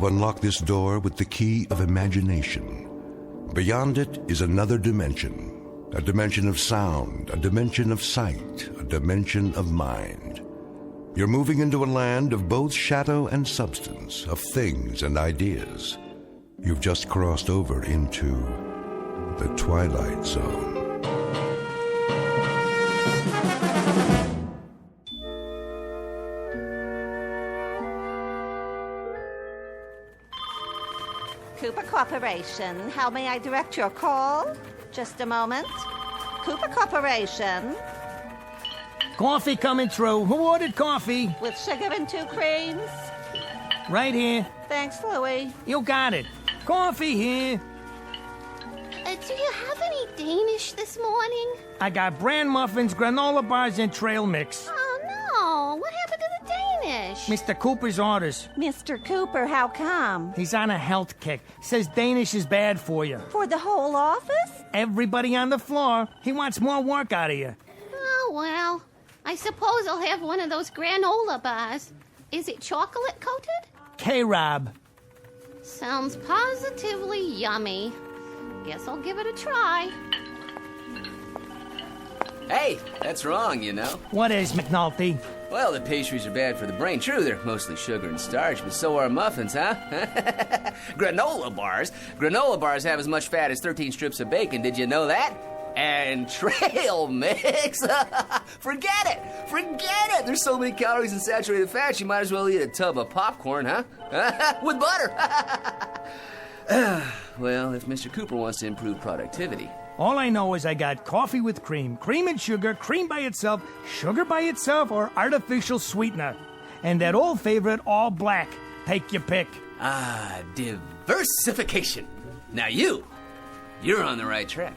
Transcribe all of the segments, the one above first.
You've unlocked this door with the key of imagination. Beyond it is another dimension. A dimension of sound, a dimension of sight, a dimension of mind. You're moving into a land of both shadow and substance, of things and ideas. You've just crossed over into the Twilight Zone. Cooper Corporation, how may I direct your call? Just a moment. Cooper Corporation. Coffee coming through. Who ordered coffee? With sugar and 2 creams. Right here. Thanks, Louie. You got it. Coffee here. Do you have any Danish this morning? I got bran muffins, granola bars, and trail mix. Oh, no. What happened to the Danish? Mr. Cooper's orders. Mr. Cooper, how come? He's on a health kick. Says Danish is bad for you. For the whole office? Everybody on the floor. He wants more work out of you. Oh, well. I suppose I'll have one of those granola bars. Is it chocolate coated? K-Rob. Sounds positively yummy. Guess I'll give it a try. Hey, that's wrong, you know. What is, McNulty? Well, the pastries are bad for the brain. True, they're mostly sugar and starch, but so are muffins, huh? Granola bars? Granola bars have as much fat as 13 strips of bacon. Did you know that? And trail mix? Forget it! Forget it! There's so many calories in saturated fat, you might as well eat a tub of popcorn, huh? With butter! Well, if Mr. Cooper wants to improve productivity. All I know is I got coffee with cream, cream and sugar, cream by itself, sugar by itself, or artificial sweetener. And that old favorite, all black. Take your pick. Ah, diversification. Now you're on the right track.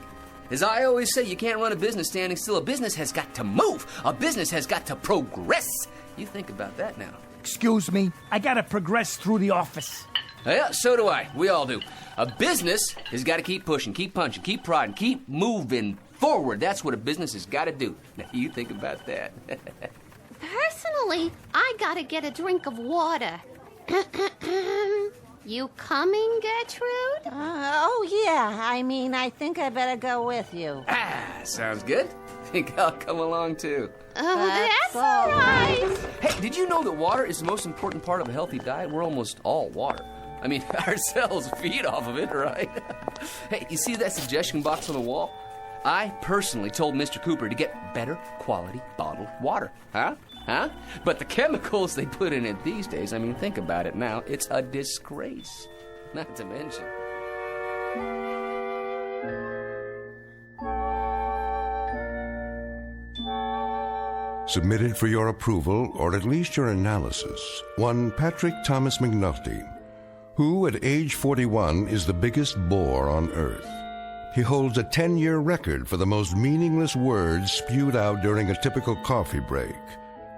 As I always say, you can't run a business standing still. A business has got to move. A business has got to progress. You think about that now. Excuse me, I gotta progress through the office. Yeah, so do I. We all do. A business has got to keep pushing, keep punching, keep prodding, keep moving forward. That's what a business has got to do. Now, you think about that. Personally, I gotta get a drink of water. You coming, Gertrude? Oh, yeah. I think I better go with you. Ah, sounds good. Think I'll come along, too. Oh, that's all right. Hey, did you know that water is the most important part of a healthy diet? We're almost all water. I mean, our cells feed off of it, right? Hey, you see that suggestion box on the wall? I personally told Mr. Cooper to get better quality bottled water. Huh? But the chemicals they put in it these days, I mean, think about it now. It's a disgrace. Not to mention. Submitted for your approval, or at least your analysis, one Patrick Thomas McNulty, who at age 41 is the biggest bore on Earth. He holds a 10-year record for the most meaningless words spewed out during a typical coffee break.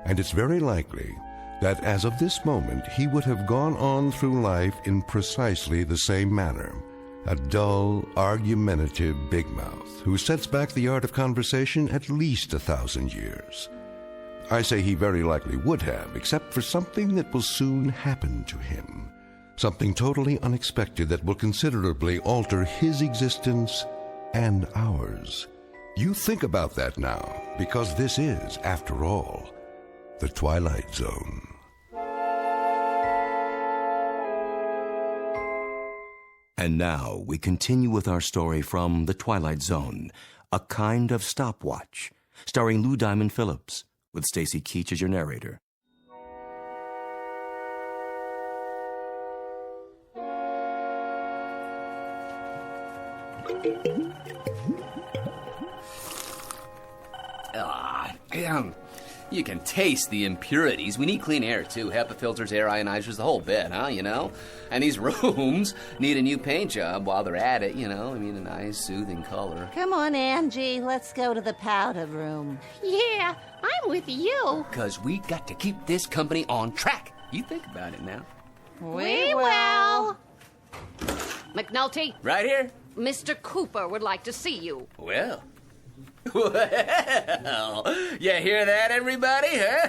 And it's very likely that as of this moment, he would have gone on through life in precisely the same manner. A dull, argumentative big mouth who sets back the art of conversation at least 1,000 years. I say he very likely would have, except for something that will soon happen to him. Something totally unexpected that will considerably alter his existence and ours. You think about that now, because this is, after all, the Twilight Zone. And now we continue with our story from The Twilight Zone, A Kind of Stopwatch, starring Lou Diamond Phillips, with Stacy Keach as your narrator. You can taste the impurities. We need clean air, too. HEPA filters, air ionizers, the whole bit, huh, you know? And these rooms need a new paint job while they're at it, you know? I mean, a nice, soothing color. Come on, Angie. Let's go to the powder room. Yeah, I'm with you. Because we got to keep this company on track. You think about it now. We will. McNulty. Right here? Mr. Cooper would like to see you. Well, you hear that, everybody, huh?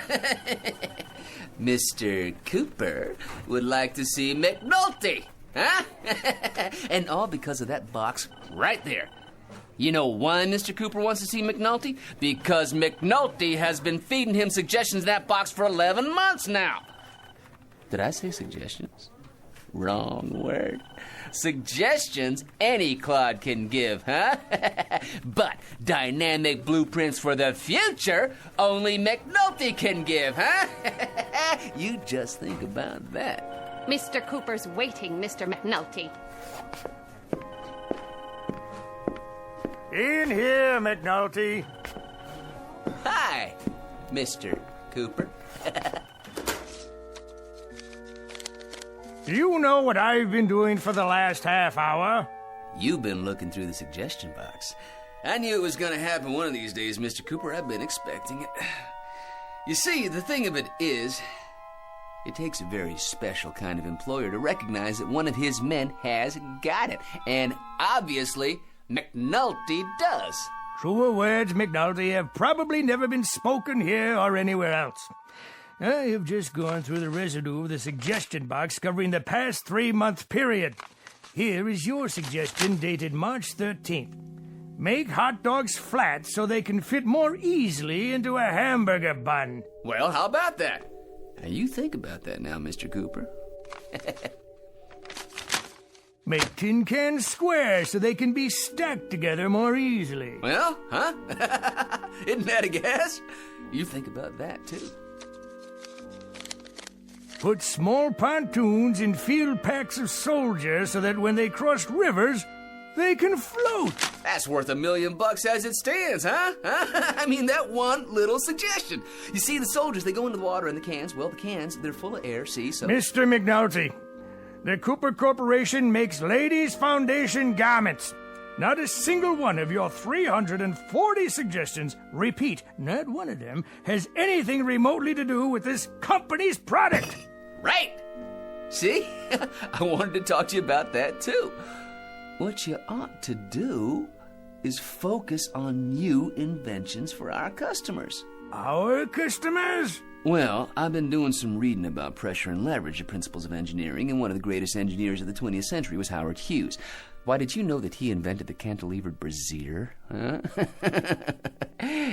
Mr. Cooper would like to see McNulty, huh? And all because of that box right there. You know why Mr. Cooper wants to see McNulty? Because McNulty has been feeding him suggestions in that box for 11 months now. Did I say suggestions? Wrong word. Suggestions any clod can give, huh? But dynamic blueprints for the future only McNulty can give, huh? You just think about that. Mr. Cooper's waiting, Mr. McNulty. In here, McNulty. Hi, Mr. Cooper. Do you know what I've been doing for the last half hour? You've been looking through the suggestion box. I knew it was going to happen one of these days, Mr. Cooper. I've been expecting it. You see, the thing of it is, it takes a very special kind of employer to recognize that one of his men has got it. And obviously, McNulty does. Truer words, McNulty, have probably never been spoken here or anywhere else. I have just gone through the residue of the suggestion box covering the past 3-month period. Here is your suggestion dated March 13th. Make hot dogs flat so they can fit more easily into a hamburger bun. Well, how about that? Now, you think about that now, Mr. Cooper. Make tin cans square so they can be stacked together more easily. Well, huh? Isn't that a guess? You think about that, too. Put small pontoons in field packs of soldiers so that when they cross rivers, they can float. That's worth $1 million as it stands, huh? I mean, that one little suggestion. You see, the soldiers, they go into the water in the cans. Well, the cans, they're full of air, see, so... Mr. McNulty, the Cooper Corporation makes ladies' foundation garments. Not a single one of your 340 suggestions, repeat, not one of them, has anything remotely to do with this company's product. Right! See? I wanted to talk to you about that, too. What you ought to do is focus on new inventions for our customers. Our customers? Well, I've been doing some reading about pressure and leverage, the principles of engineering, and one of the greatest engineers of the 20th century was Howard Hughes. Why, did you know that he invented the cantilevered brassiere? Huh?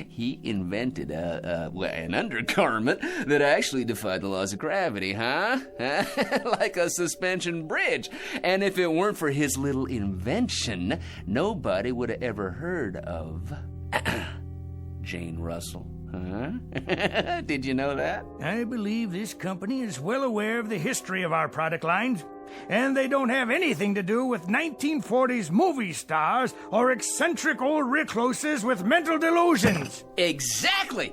He invented an undergarment that actually defied the laws of gravity, huh? Like a suspension bridge. And if it weren't for his little invention, nobody would have ever heard of Jane Russell. Huh? Did you know that? I believe this company is well aware of the history of our product lines, and they don't have anything to do with 1940s movie stars or eccentric old recluses with mental delusions. Exactly!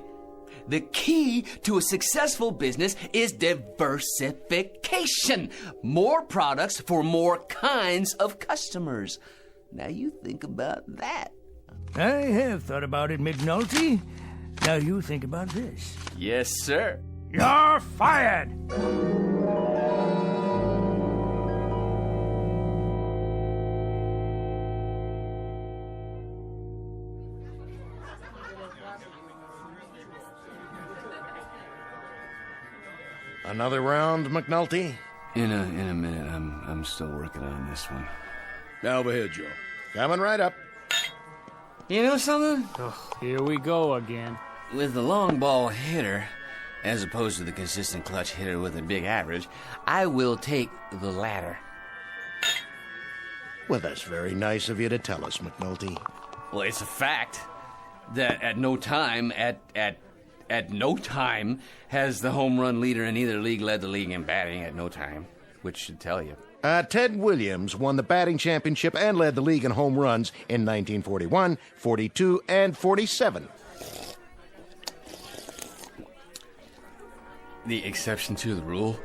The key to a successful business is diversification. More products for more kinds of customers. Now you think about that. I have thought about it, McNulty. Now you think about this. Yes, sir. You're fired! Another round, McNulty? In a minute. I'm still working on this one. Over here, Joe. Coming right up. You know something? Oh, here we go again. With the long ball hitter, as opposed to the consistent clutch hitter with a big average, I will take the latter. Well, that's very nice of you to tell us, McNulty. Well, it's a fact that at no time has the home run leader in either league led the league in batting at no time, which should tell you. Ted Williams won the batting championship and led the league in home runs in 1941, 42, and 47. The exception to the rule?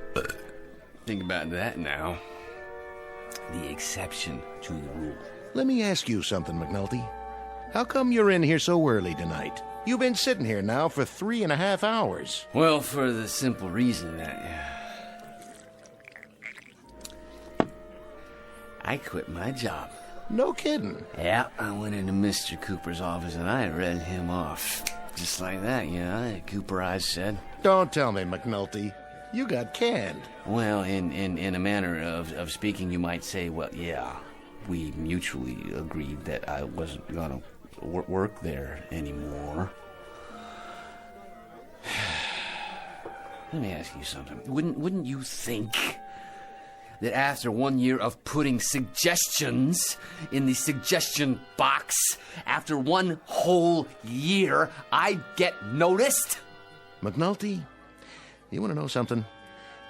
Think about that now. The exception to the rule. Let me ask you something, McNulty. How come you're in here so early tonight? You've been sitting here now for 3.5 hours. Well, for the simple reason that I quit my job. No kidding. Yeah, I went into Mr. Cooper's office and I read him off. Just like that, Cooper, I said. Don't tell me, McNulty. You got canned. Well, in a manner of speaking, you might say, well, yeah, we mutually agreed that I wasn't going to work there anymore. Let me ask you something. Wouldn't you think that after 1 year of putting suggestions in the suggestion box, after 1 whole year, I'd get noticed? McNulty, you want to know something?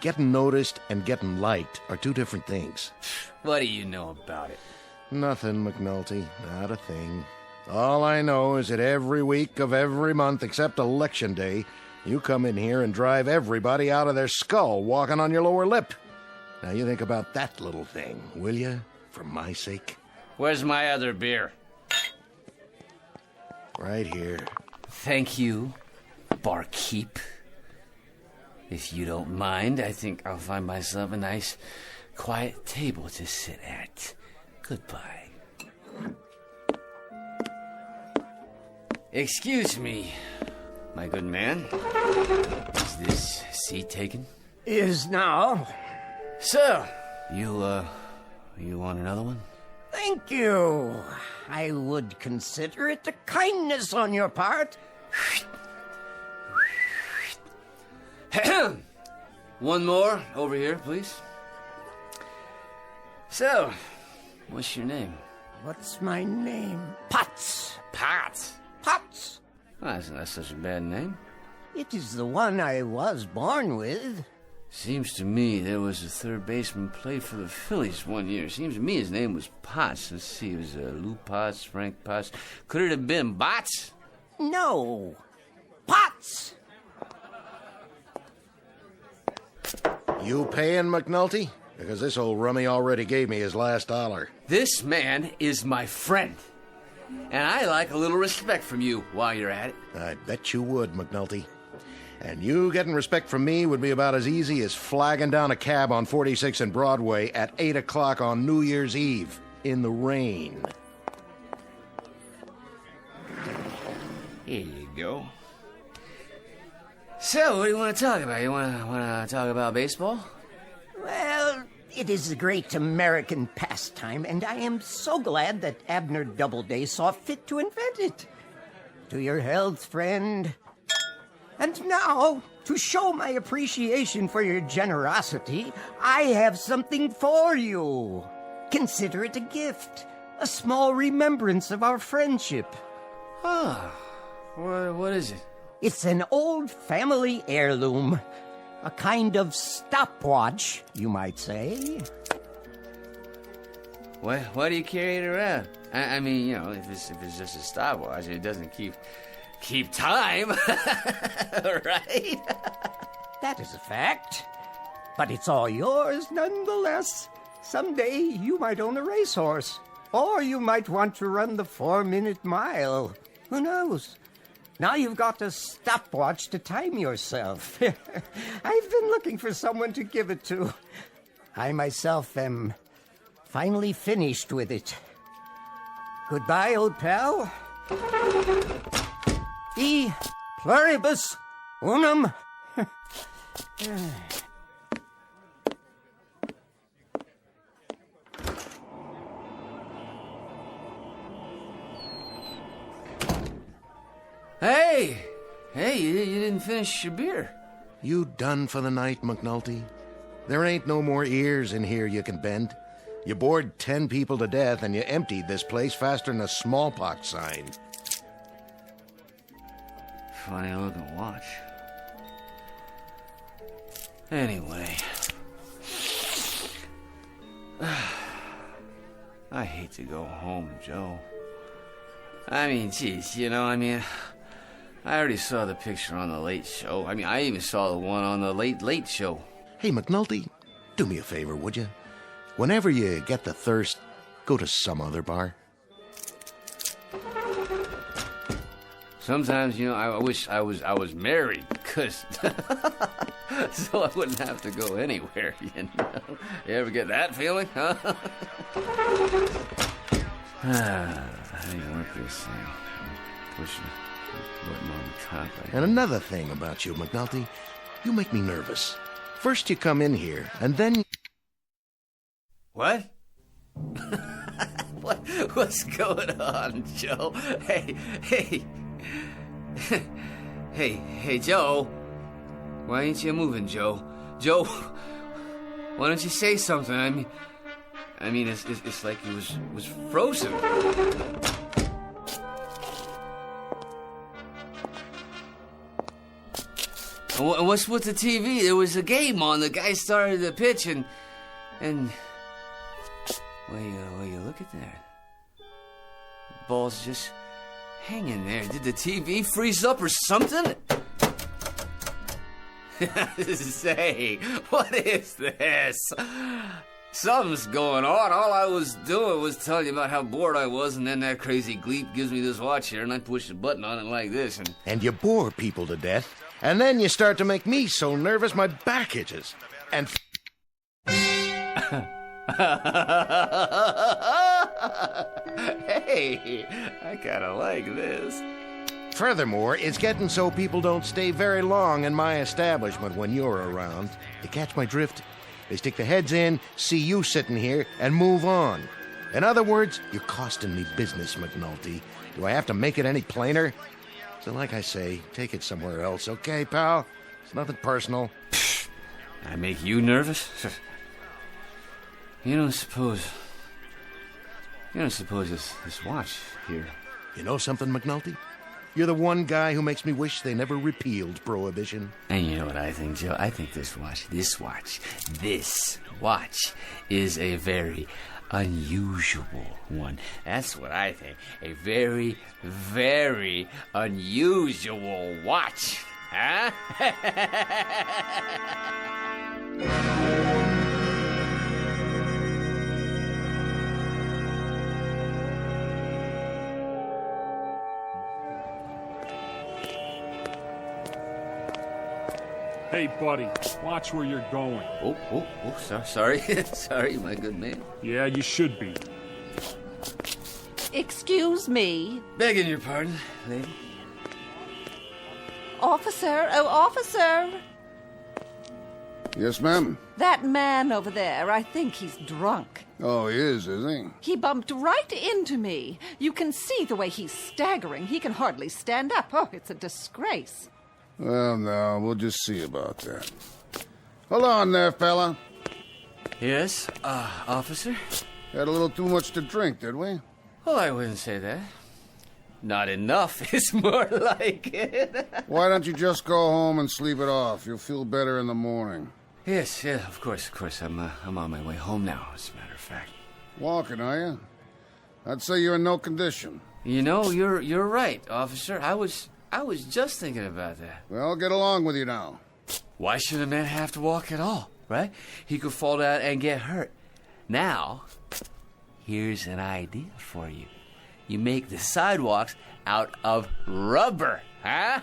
Getting noticed and getting liked are 2 different things. What do you know about it? Nothing, McNulty. Not a thing. All I know is that every week of every month except Election Day, you come in here and drive everybody out of their skull walking on your lower lip. Now you think about that little thing, will you? For my sake. Where's my other beer? Right here. Thank you, barkeep. If you don't mind, I think I'll find myself a nice, quiet table to sit at. Goodbye. Excuse me, my good man. Is this seat taken? Is now. So, you want another one? Thank you. I would consider it a kindness on your part. One more over here, please. So, what's your name? What's my name? Potts. Potts. Potts. Well, that's not such a bad name. It is the one I was born with. Seems to me there was a third baseman played for the Phillies 1 year. Seems to me his name was Potts. Let's see, it was Lou Potts, Frank Potts. Could it have been Bots? No. Potts. You paying, McNulty? Because this old rummy already gave me his last dollar. This man is my friend. And I like a little respect from you while you're at it. I bet you would, McNulty. And you getting respect from me would be about as easy as flagging down a cab on 46 and Broadway at 8 o'clock on New Year's Eve in the rain. Here you go. So, what do you want to talk about? You want to talk about baseball? Well, it is a great American pastime, and I am so glad that Abner Doubleday saw fit to invent it. To your health, friend. And now, to show my appreciation for your generosity, I have something for you. Consider it a gift, a small remembrance of our friendship. Ah, what is it? It's an old family heirloom, a kind of stopwatch, you might say. Why do you carry it around? I mean, you know, if it's just a stopwatch, it doesn't keep time, right? That is a fact. But it's all yours nonetheless. Someday you might own a racehorse. Or you might want to run the 4-minute mile. Who knows? Now you've got a stopwatch to time yourself. I've been looking for someone to give it to. I myself am finally finished with it. Goodbye, old pal. E pluribus unum. Hey, you didn't finish your beer. You done for the night, McNulty? There ain't no more ears in here you can bend. You bored 10 people to death and you emptied this place faster than a smallpox sign. Funny looking watch. Anyway. I hate to go home, Joe. I mean, geez, I already saw the picture on the Late Show. I mean, I even saw the one on the Late Show. Hey, McNulty, do me a favor, would you? Whenever you get the thirst, go to some other bar. Sometimes, I wish I was married, cause so I wouldn't have to go anywhere. You ever get that feeling, huh? How do you work this thing? Pushing the button on the top. And another thing about you, McNulty, you make me nervous. First you come in here, and then... What? What's going on, Joe? Hey, Joe. Why ain't you moving, Joe? Joe, why don't you say something? I mean, it's like he was frozen. What's with the TV? There was a game on. The guy started the pitch, and well, you look at that. The ball's just hanging there. Did the TV freeze up or something? Say, what is this? Something's going on. All I was doing was telling you about how bored I was, and then that crazy gleep gives me this watch here, and I push the button on it like this, and... And you bore people to death, and then you start to make me so nervous my back itches. And... Hey, I kinda like this. Furthermore, it's getting so people don't stay very long in my establishment when you're around. You catch my drift? They stick their heads in, see you sitting here, and move on. In other words, you're costing me business, McNulty. Do I have to make it any plainer? So like I say, take it somewhere else, okay, pal? It's nothing personal. I make you nervous? You don't suppose this watch here... You know something, McNulty? You're the one guy who makes me wish they never repealed Prohibition. And you know what I think, Joe? I think this watch is a very unusual one. That's what I think. A very, very unusual watch. Huh? Hey, buddy, watch where you're going. Sorry. Sorry, my good man. Yeah, you should be. Excuse me. Begging your pardon, lady. Officer, oh, officer. Yes, ma'am? That man over there, I think he's drunk. Oh, he is he? He bumped right into me. You can see the way he's staggering. He can hardly stand up. Oh, it's a disgrace. Well, no, we'll just see about that. Hold on there, fella. Yes, officer? Had a little too much to drink, did we? Well, I wouldn't say that. Not enough is more like it. Why don't you just go home and sleep it off? You'll feel better in the morning. Yes, yeah, of course. I'm on my way home now, as a matter of fact. Walking, are you? I'd say you're in no condition. You know, you're right, officer. I was just thinking about that. Well, get along with you now. Why should a man have to walk at all, right? He could fall down and get hurt. Now, here's an idea for you. You make the sidewalks out of rubber, huh?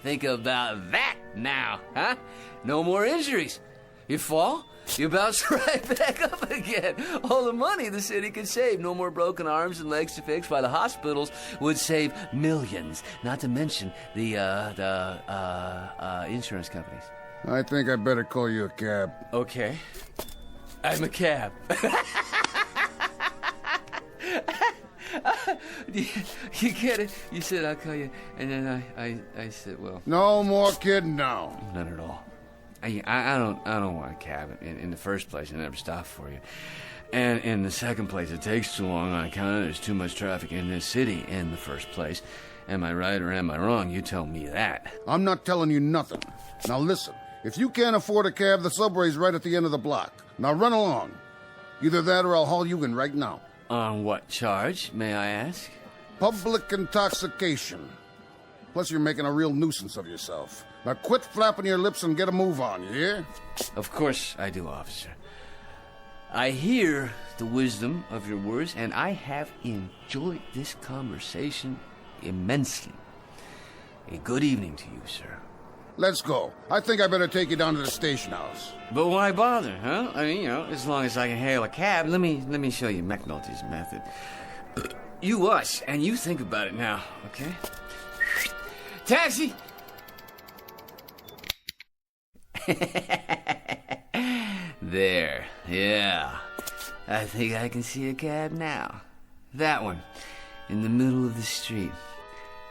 Think about that now, huh? No more injuries. You fall, you bounce right back up again. All the money the city could save. No more broken arms and legs to fix, while the hospitals would save millions. Not to mention the insurance companies. I think I better call you a cab. Okay. I'm a cab. You get it? You said I'll call you, and then I said, well... No more kidding now. None at all. I don't want a cab. In the first place, I never stop for you. And in the second place, it takes too long on account of there's too much traffic in this city in the first place. Am I right or am I wrong? You tell me that. I'm not telling you nothing. Now listen, if you can't afford a cab, the subway's right at the end of the block. Now run along. Either that or I'll haul you in right now. On what charge, may I ask? Public intoxication. Plus you're making a real nuisance of yourself. Now quit flapping your lips and get a move on, you hear? Of course I do, officer. I hear the wisdom of your words, and I have enjoyed this conversation immensely. A good evening to you, sir. Let's go. I think I better take you down to the station house. But why bother, huh? I mean, as long as I can hail a cab, let me show you McNulty's method. You watch, and you think about it now, okay? Taxi! There, yeah. I think I can see a cab now. That one, in the middle of the street.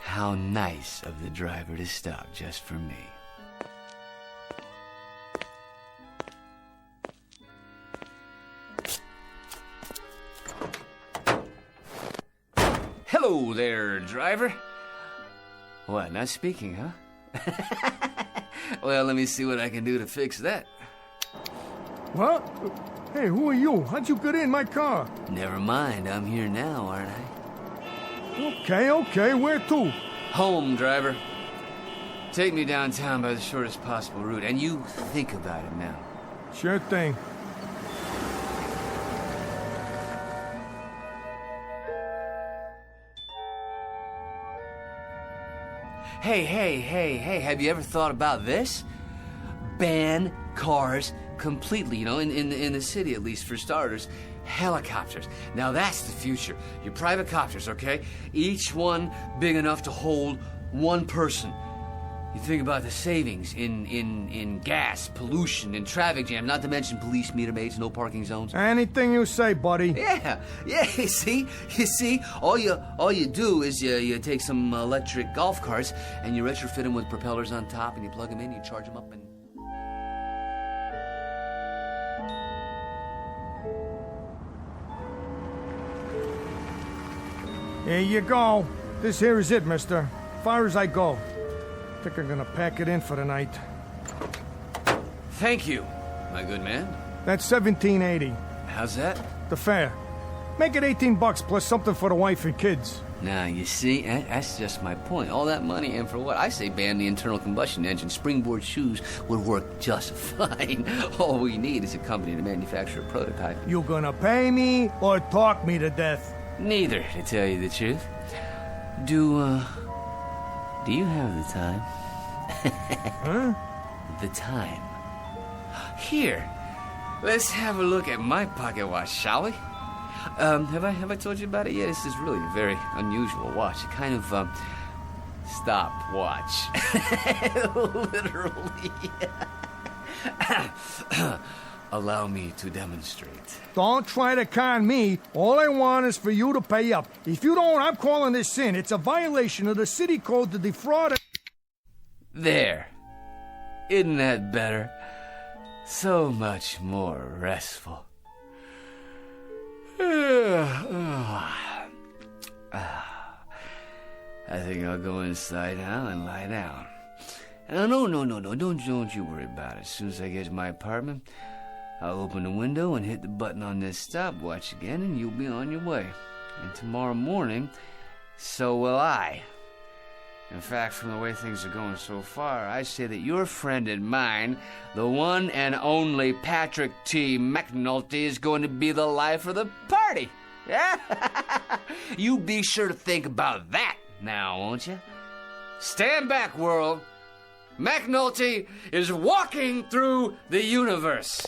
How nice of the driver to stop just for me. Hello there, driver. What, not speaking, huh? Well, let me see what I can do to fix that. What? Hey, who are you? How'd you get in my car? Never mind, I'm here now, aren't I? Okay, where to? Home, driver. Take me downtown by the shortest possible route, and you think about it now. Sure thing. Hey, have you ever thought about this? Ban cars completely, you know, in the city at least, for starters. Helicopters. Now that's the future. Your private copters, okay? Each one big enough to hold one person. You think about the savings in gas, pollution, and traffic jam, not to mention police meter maids, no parking zones. Anything you say, buddy. Yeah, you see, all you do is you take some electric golf carts and you retrofit them with propellers on top, and you plug them in, you charge them up, and... Here you go. This here is it, mister. Far as I go. Think I'm gonna pack it in for the night. Thank you, my good man. That's $17.80. How's that? The fare. Make it $18 plus something for the wife and kids. Now, you see, that's just my point. All that money, and for what? I say ban the internal combustion engine. Springboard shoes would work just fine. All we need is a company to manufacture a prototype. You gonna pay me or talk me to death? Neither, to tell you the truth. Do you have the time? Huh? The time. Here, let's have a look at my pocket watch, shall we? Have I told you about it yet? This is really a very unusual watch. A kind of, stopwatch. Literally. Allow me to demonstrate. Don't try to con me. All I want is for you to pay up. If you don't, I'm calling this in. It's a violation of the city code to defraud... There. Isn't that better? So much more restful. I think I'll go inside now and lie down. No, don't you worry about it. As soon as I get to my apartment, I'll open the window and hit the button on this stopwatch again, and you'll be on your way. And tomorrow morning, so will I. In fact, from the way things are going so far, I say that your friend and mine, the one and only Patrick T. McNulty, is going to be the life of the party. Yeah? You be sure to think about that now, won't you? Stand back, world. McNulty is walking through the universe.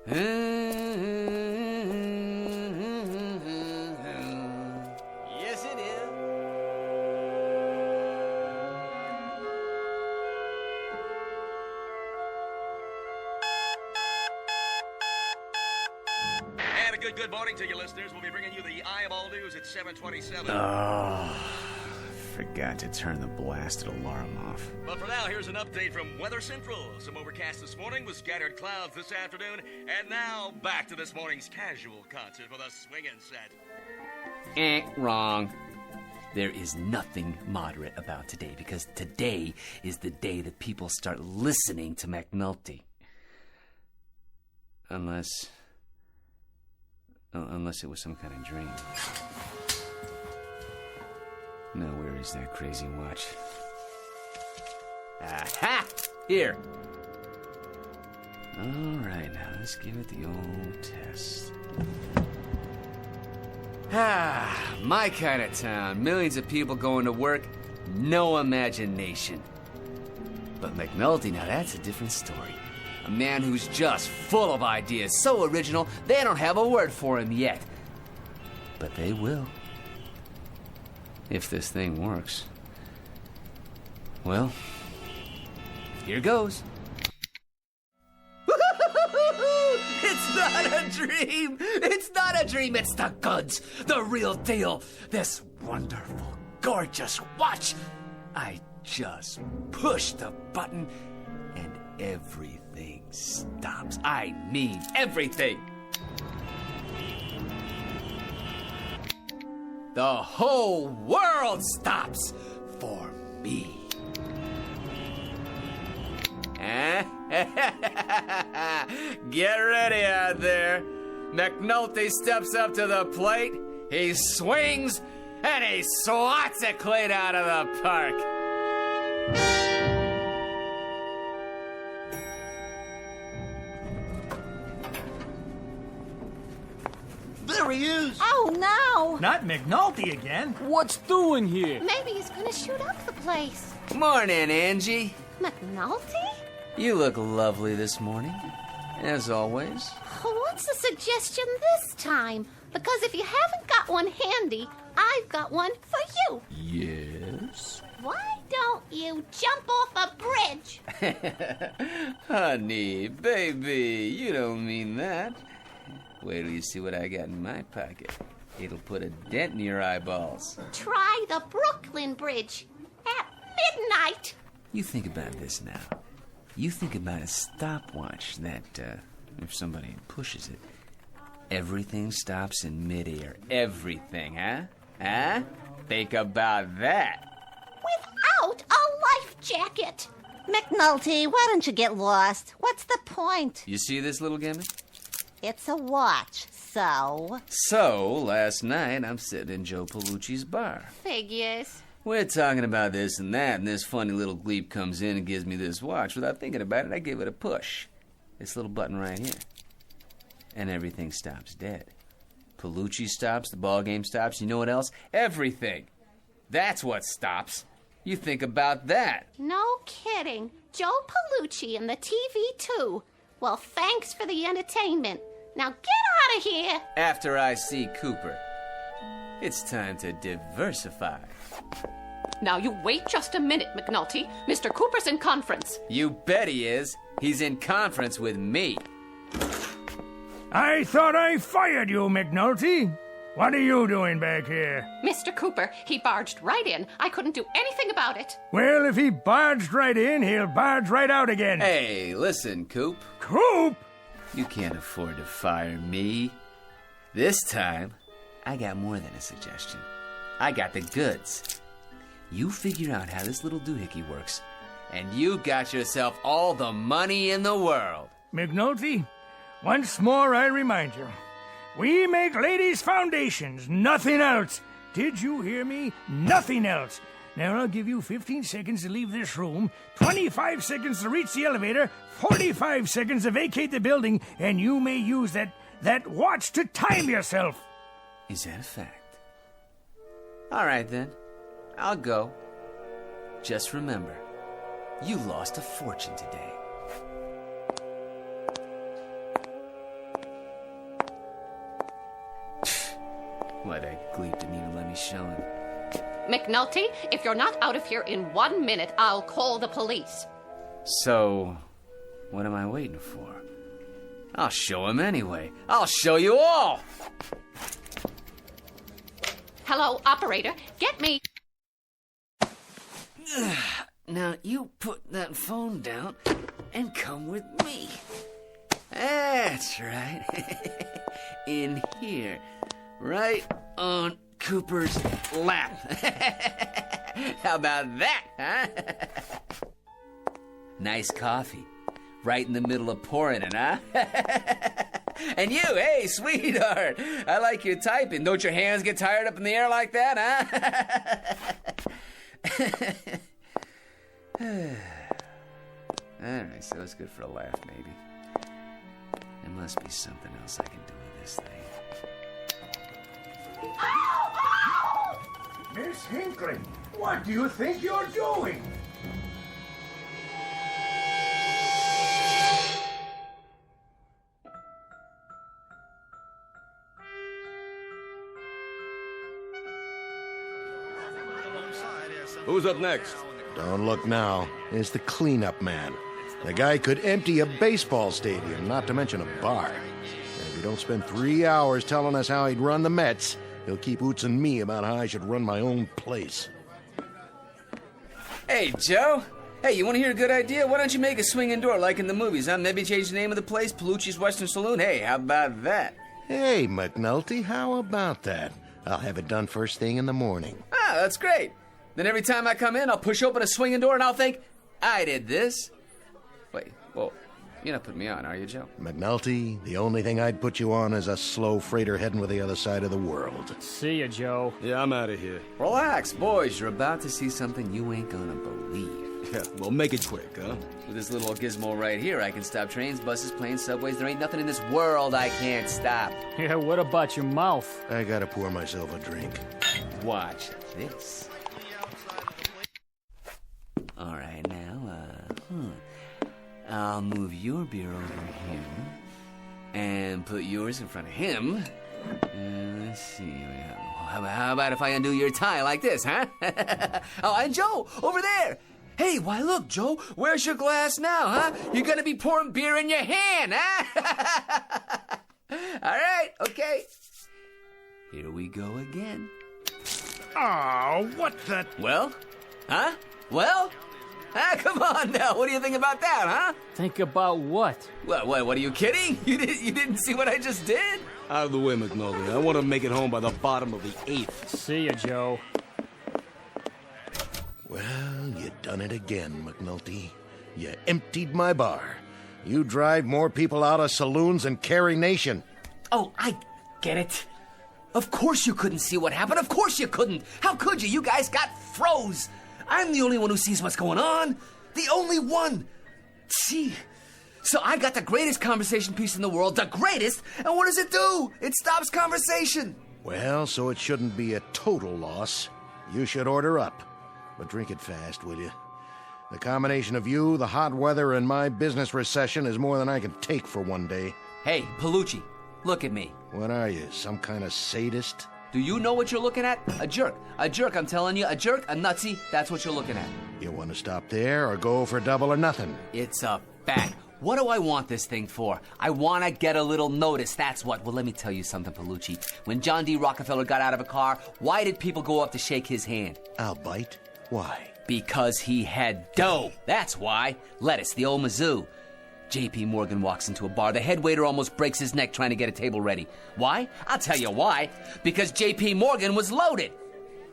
Yes, it is. And a good morning to you, listeners. We'll be bringing you the Eyeball News at 7:27. Oh, forgot to turn the blasted alarm off. But for now, here's an update from Weather Central. Some overcast this morning with scattered clouds this afternoon. And now, back to this morning's casual concert for the swinging set. Wrong. There is nothing moderate about today, because today is the day that people start listening to McNulty. Unless it was some kind of dream. No, where is that crazy watch? Aha! Here! All right, now let's give it the old test. My kind of town. Millions of people going to work, no imagination. But McNulty, now that's a different story. A man who's just full of ideas, so original, they don't have a word for him yet. But they will. If this thing works. Well, here goes. It's not a dream! It's not a dream! It's the goods! The real deal! This wonderful, gorgeous watch! I just push the button and everything stops. I mean everything! The whole world stops for me. Get ready out there. McNulty steps up to the plate, he swings, and he swats it clean out of the park. There he is. Oh, no. Not McNulty again. What's doing here? Maybe he's gonna shoot up the place. Morning, Angie. McNulty? You look lovely this morning, as always. What's the suggestion this time? Because if you haven't got one handy, I've got one for you. Yes? Why don't you jump off a bridge? Honey, baby, you don't mean that. Wait till you see what I got in my pocket. It'll put a dent in your eyeballs. Try the Brooklyn Bridge at midnight. You think about this now. You think about a stopwatch that, if somebody pushes it, everything stops in midair. Everything, huh? Huh? Think about that. Without a life jacket. McNulty, why don't you get lost? What's the point? You see this little gimmick? It's a watch, so... So, last night, I'm sitting in Joe Palucci's bar. Figures. We're talking about this and that, and this funny little gleep comes in and gives me this watch. Without thinking about it, I give it a push. This little button right here. And everything stops dead. Palucci stops, the ball game stops, you know what else? Everything. That's what stops. You think about that. No kidding. Joe Palucci and the TV too. Well, thanks for the entertainment. Now get out of here. After I see Cooper, it's time to diversify. Now you wait just a minute, McNulty. Mr. Cooper's in conference. You bet he is. He's in conference with me. I thought I fired you, McNulty. What are you doing back here? Mr. Cooper, he barged right in. I couldn't do anything about it. Well, if he barged right in, he'll barge right out again. Hey, listen, Coop. Coop? You can't afford to fire me. This time, I got more than a suggestion. I got the goods. You figure out how this little doohickey works, and you got yourself all the money in the world. McNulty, once more I remind you, we make ladies' foundations, nothing else. Did you hear me? Nothing else. Now I'll give you 15 seconds to leave this room, 25 seconds to reach the elevator, 45 seconds to vacate the building, and you may use that watch to time yourself. Is that a fact? All right, then. I'll go. Just remember, you lost a fortune today. Why, that gleep didn't even let me show him. McNulty, if you're not out of here in 1 minute, I'll call the police. So, what am I waiting for? I'll show him anyway. I'll show you all! Hello, operator. Get me... Now, you put that phone down and come with me. That's right. In here. Right on Cooper's lap. How about that, huh? Nice coffee. Right in the middle of pouring it, huh? And you, hey, sweetheart. I like your typing. Don't your hands get tired up in the air like that, huh? All right, so it's good for a laugh, maybe. There must be something else I can do with this thing. Miss Hinckley, what do you think you're doing? Who's up next? Don't look now. It's the cleanup man. The guy could empty a baseball stadium, not to mention a bar. And if you don't spend 3 hours telling us how he'd run the Mets, he'll keep ootsing me about how I should run my own place. Hey, Joe. Hey, you want to hear a good idea? Why don't you make a swinging door like in the movies, huh? Maybe change the name of the place, Palucci's Western Saloon. Hey, how about that? Hey, McNulty, how about that? I'll have it done first thing in the morning. Ah, that's great. Then every time I come in, I'll push open a swinging door and I'll think, I did this. Wait, whoa. You're not putting me on, are you, Joe? McNulty, the only thing I'd put you on is a slow freighter heading for the other side of the world. See ya, Joe. Yeah, I'm out of here. Relax, boys. You're about to see something you ain't gonna believe. Yeah, well, make it quick, huh? With this little gizmo right here, I can stop trains, buses, planes, subways. There ain't nothing in this world I can't stop. Yeah, what about your mouth? I gotta pour myself a drink. Watch this. All right, now, I'll move your beer over here and put yours in front of him. Let's see. How about if I undo your tie like this, huh? Oh, and Joe, over there. Hey, why look, Joe, where's your glass now, huh? You're gonna be pouring beer in your hand, huh? All right, okay. Here we go again. Oh, what the... Well? Huh? Well? Ah, come on now. What do you think about that, huh? Think about what? What are you kidding? You didn't see what I just did? Out of the way, McNulty. I want to make it home by the bottom of the 8th. See ya, Joe. Well, you done it again, McNulty. You emptied my bar. You drive more people out of saloons than Carey Nation. Oh, I get it. Of course you couldn't see what happened. Of course you couldn't. How could you? You guys got froze. I'm the only one who sees what's going on. The only one. See? So I got the greatest conversation piece in the world. The greatest. And what does it do? It stops conversation. Well, so it shouldn't be a total loss. You should order up. But drink it fast, will you? The combination of you, the hot weather, and my business recession is more than I can take for one day. Hey, Palucci, look at me. What are you, some kind of sadist? Do you know what you're looking at? A jerk. A jerk, I'm telling you. A jerk, a nutsy. That's what you're looking at. You want to stop there or go for double or nothing? It's a fact. What do I want this thing for? I want to get a little notice, that's what. Well, let me tell you something, Palucci. When John D. Rockefeller got out of a car, why did people go up to shake his hand? I'll bite. Why? Because he had dough. That's why. Lettuce, the old Mizzou. J.P. Morgan walks into a bar. The head waiter almost breaks his neck trying to get a table ready. Why? I'll tell you why. Because J.P. Morgan was loaded.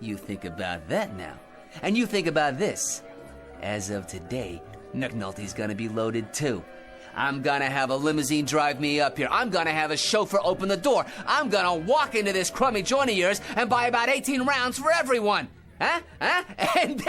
You think about that now. And you think about this. As of today, McNulty's gonna be loaded too. I'm gonna have a limousine drive me up here. I'm gonna have a chauffeur open the door. I'm gonna walk into this crummy joint of yours and buy about 18 rounds for everyone. Huh? And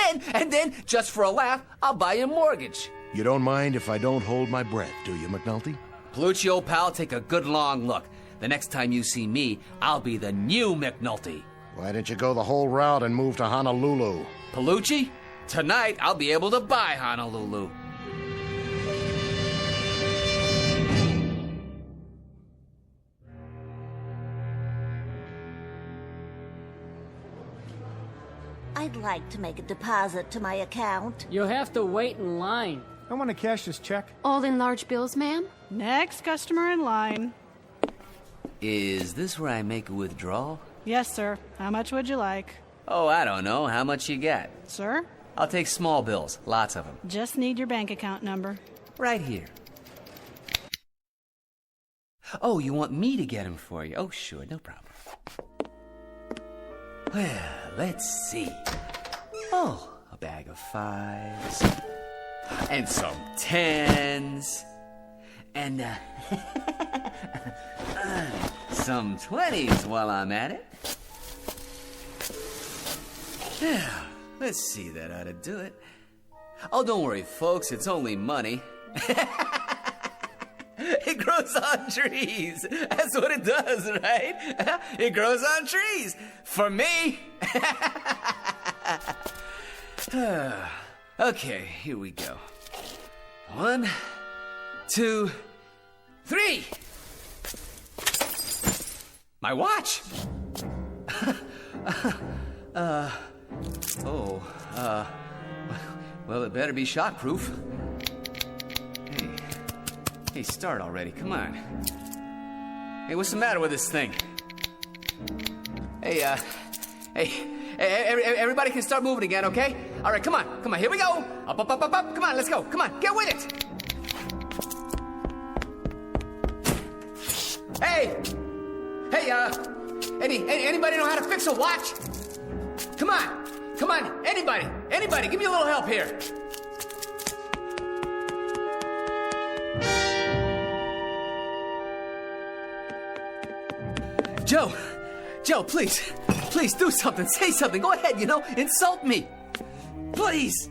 then, just for a laugh, I'll buy you a mortgage. You don't mind if I don't hold my breath, do you, McNulty? Palucci, old pal, take a good long look. The next time you see me, I'll be the new McNulty. Why didn't you go the whole route and move to Honolulu? Palucci, tonight I'll be able to buy Honolulu. I'd like to make a deposit to my account. You'll have to wait in line. I want to cash this check. All in large bills, ma'am? Next customer in line. Is this where I make a withdrawal? Yes, sir. How much would you like? Oh, I don't know. How much you got? Sir? I'll take small bills. Lots of them. Just need your bank account number. Right here. Oh, you want me to get them for you? Oh, sure. No problem. Well, let's see. Oh, a bag of 5s. And some 10s. And, some 20s while I'm at it. Yeah, let's see, that ought to do it. Oh, don't worry, folks, it's only money. It grows on trees. That's what it does, right? It grows on trees. For me. Okay, here we go. 1, 2, 3. My watch. Well, it better be shockproof. Hey, start already. Come on. Hey, what's the matter with this thing? Hey, everybody can start moving again, okay? All right, come on, here we go. Up, up, up, up, up. Come on, let's go. Come on, get with it. Hey, anybody know how to fix a watch? Come on, anybody, give me a little help here. Joe, please do something, say something, go ahead, insult me. Please,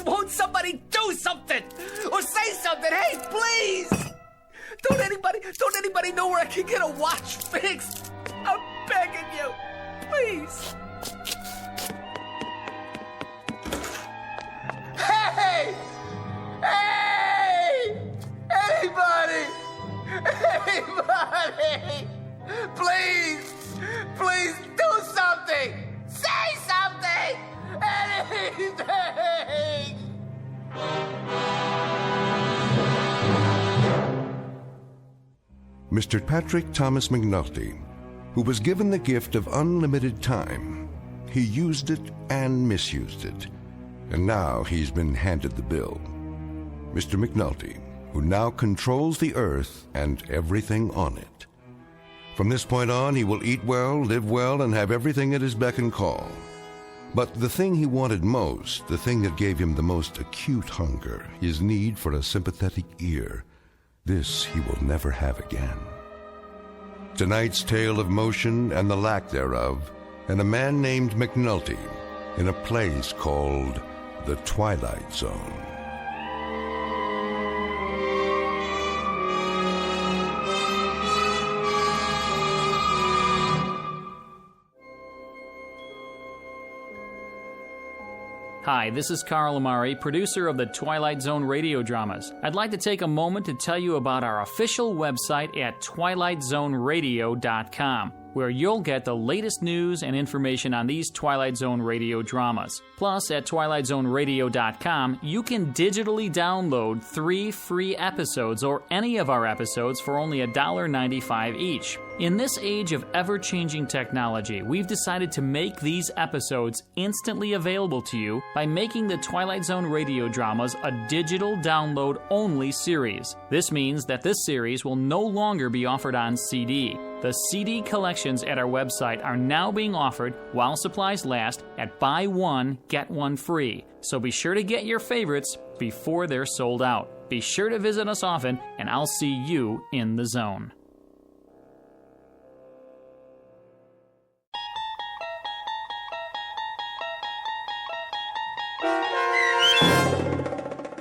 won't somebody do something? Or say something, hey, please! Don't anybody know where I can get a watch fixed? I'm begging you, please. Hey! Anybody! Please do something! Say something! Anything! Mr. Patrick Thomas McNulty, who was given the gift of unlimited time, he used it and misused it, and now he's been handed the bill. Mr. McNulty, who now controls the earth and everything on it. From this point on, he will eat well, live well, and have everything at his beck and call. But the thing he wanted most, the thing that gave him the most acute hunger, his need for a sympathetic ear, this he will never have again. Tonight's tale of motion and the lack thereof, and a man named McNulty in a place called the Twilight Zone. Hi, this is Carl Amari, producer of the Twilight Zone radio dramas. I'd like to take a moment to tell you about our official website at twilightzoneradio.com, where you'll get the latest news and information on these Twilight Zone radio dramas. Plus, at twilightzoneradio.com, you can digitally download 3 free episodes or any of our episodes for only $1.95 each. In this age of ever-changing technology, we've decided to make these episodes instantly available to you by making the Twilight Zone radio dramas a digital download-only series. This means that this series will no longer be offered on CD. The CD collections at our website are now being offered while supplies last at buy one, get one free. So be sure to get your favorites before they're sold out. Be sure to visit us often, and I'll see you in the zone.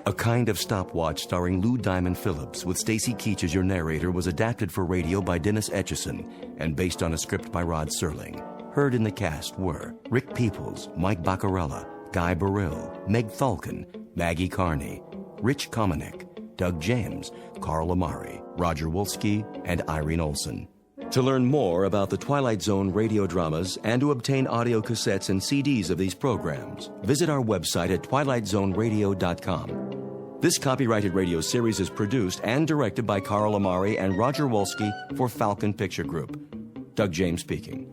A Kind of Stopwatch starring Lou Diamond Phillips with Stacy Keach as your narrator was adapted for radio by Dennis Etchison and based on a script by Rod Serling. Heard in the cast were Rick Peoples, Mike Baccarella, Guy Burrill, Meg Thalken, Maggie Carney, Rich Komanek, Doug James, Carl Amari, Roger Wolski, and Irene Olson. To learn more about the Twilight Zone radio dramas and to obtain audio cassettes and CDs of these programs, visit our website at twilightzoneradio.com. This copyrighted radio series is produced and directed by Carl Amari and Roger Wolski for Falcon Picture Group. Doug James speaking.